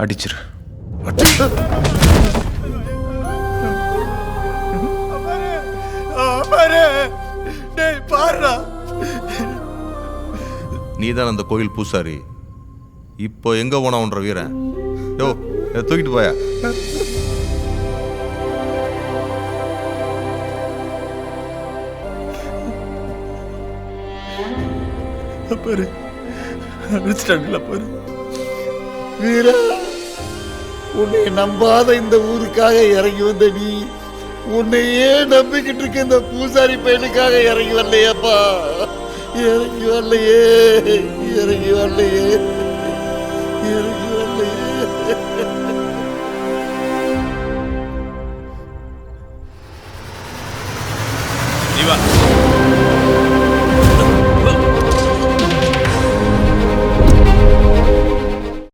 அடிச்சிரு. நீதான் அந்த கோயில் பூசாரி. இப்போ எங்க போனவன்ற வீரன்? யோ, தூக்கிட்டு போயா. பாரு, அடிச்சிட்டாங்கல்ல பாரு. வீரா, உன்னை நம்பாத இந்த ஊருக்காக இறங்கி வந்த நீ உன்னையே நம்பிக்கிட்டு இருக்க இந்த பூசாரி பையனுக்காக இறங்கி வரலையேப்பா. இறங்கி வரலையே, இறங்கி வரலையே, இறங்கி வரலையே.